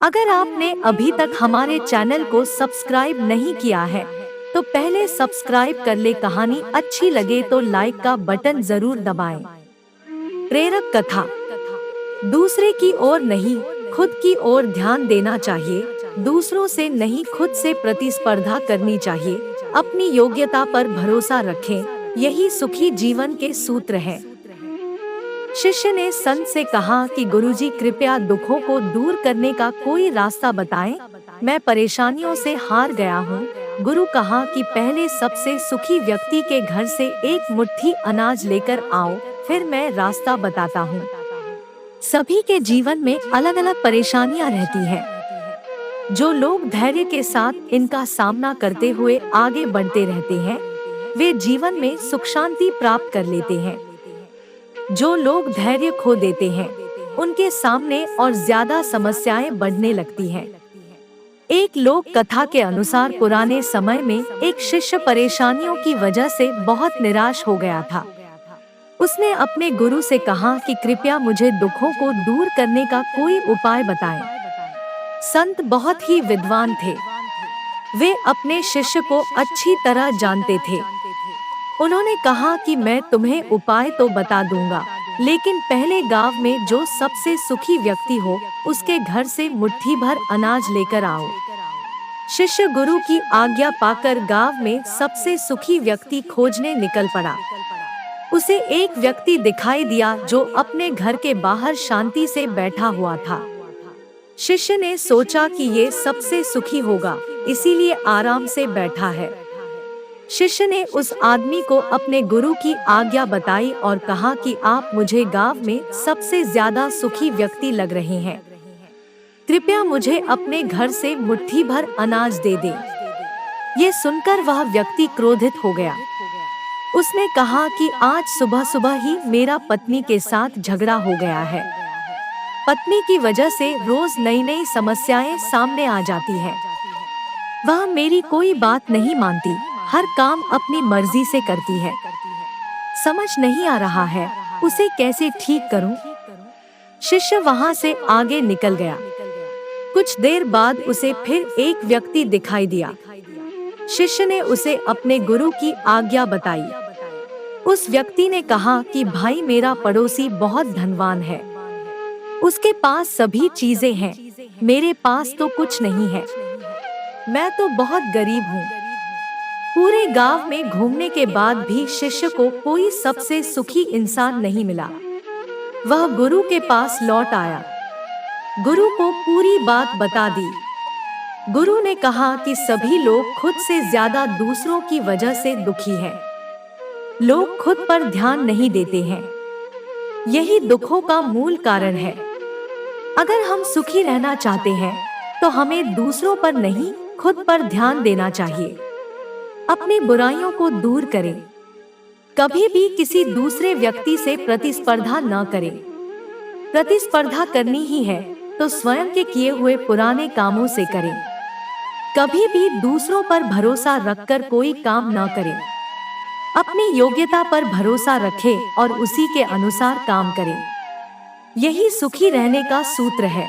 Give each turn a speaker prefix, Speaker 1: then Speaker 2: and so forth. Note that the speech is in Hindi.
Speaker 1: अगर आपने अभी तक हमारे चैनल को सब्सक्राइब नहीं किया है तो पहले सब्सक्राइब कर ले। कहानी अच्छी लगे तो लाइक का बटन जरूर दबाएं। प्रेरक कथा। दूसरे की ओर नहीं, खुद की ओर ध्यान देना चाहिए। दूसरों से नहीं, खुद से प्रतिस्पर्धा करनी चाहिए। अपनी योग्यता पर भरोसा रखें, यही सुखी जीवन के सूत्र हैं। शिष्य ने संत से कहा कि गुरुजी, कृपया दुखों को दूर करने का कोई रास्ता बताएं। मैं परेशानियों से हार गया हूँ। गुरु कहा कि पहले सबसे सुखी व्यक्ति के घर से एक मुट्ठी अनाज लेकर आओ, फिर मैं रास्ता बताता हूँ। सभी के जीवन में अलग अलग परेशानियाँ रहती हैं। जो लोग धैर्य के साथ इनका सामना करते हुए आगे बढ़ते रहते हैं, वे जीवन में सुख शांति प्राप्त कर लेते हैं। जो लोग धैर्य खो देते हैं, उनके सामने और ज्यादा समस्याएं बढ़ने लगती हैं। एक लोक कथा के अनुसार पुराने समय में एक शिष्य परेशानियों की वजह से बहुत निराश हो गया था। उसने अपने गुरु से कहा कि कृपया मुझे दुखों को दूर करने का कोई उपाय बताएं। संत बहुत ही विद्वान थे। वे अपने शिष्य को अच्छी तरह जानते थे। उन्होंने कहा कि मैं तुम्हें उपाय तो बता दूंगा, लेकिन पहले गांव में जो सबसे सुखी व्यक्ति हो, उसके घर से मुट्ठी भर अनाज लेकर आओ। शिष्य गुरु की आज्ञा पाकर गांव में सबसे सुखी व्यक्ति खोजने निकल पड़ा। उसे एक व्यक्ति दिखाई दिया जो अपने घर के बाहर शांति से बैठा हुआ था। शिष्य ने सोचा कि ये सबसे सुखी होगा, इसीलिए आराम से बैठा है। शिष्य ने उस आदमी को अपने गुरु की आज्ञा बताई और कहा कि आप मुझे गांव में सबसे ज्यादा सुखी व्यक्ति लग रहे हैं। कृपया मुझे अपने घर से मुट्ठी भर अनाज दे दें। ये सुनकर वह व्यक्ति क्रोधित हो गया। उसने कहा कि आज सुबह सुबह ही मेरा पत्नी के साथ झगड़ा हो गया है। पत्नी की वजह से रोज नई नई समस्याएं सामने आ जाती हैं। वह मेरी कोई बात नहीं मानती, हर काम अपनी मर्जी से करती है। समझ नहीं आ रहा है उसे कैसे ठीक करूं। शिष्य वहां से आगे निकल गया। कुछ देर बाद उसे फिर एक व्यक्ति दिखाई दिया। शिष्य ने उसे अपने गुरु की आज्ञा बताई। उस व्यक्ति ने कहा कि भाई, मेरा पड़ोसी बहुत धनवान है, उसके पास सभी चीजें हैं, मेरे पास तो कुछ नहीं है। मैं तो बहुत गरीब हूँ। पूरे गांव में घूमने के बाद भी शिष्य को कोई सबसे सुखी इंसान नहीं मिला। वह गुरु के पास लौट आया। गुरु को पूरी बात बता दी। गुरु ने कहा कि सभी लोग खुद से ज्यादा दूसरों की वजह से दुखी हैं। लोग खुद पर ध्यान नहीं देते हैं, यही दुखों का मूल कारण है। अगर हम सुखी रहना चाहते हैं तो हमें दूसरों पर नहीं, खुद पर ध्यान देना चाहिए। अपनी बुराइयों को दूर करें। कभी भी किसी दूसरे व्यक्ति से प्रतिस्पर्धा न करें। प्रतिस्पर्धा करनी ही है तो स्वयं के किए हुए पुराने कामों से करें। कभी भी दूसरों पर भरोसा रखकर कोई काम न करें। अपनी योग्यता पर भरोसा रखें और उसी के अनुसार काम करें। यही सुखी रहने का सूत्र है।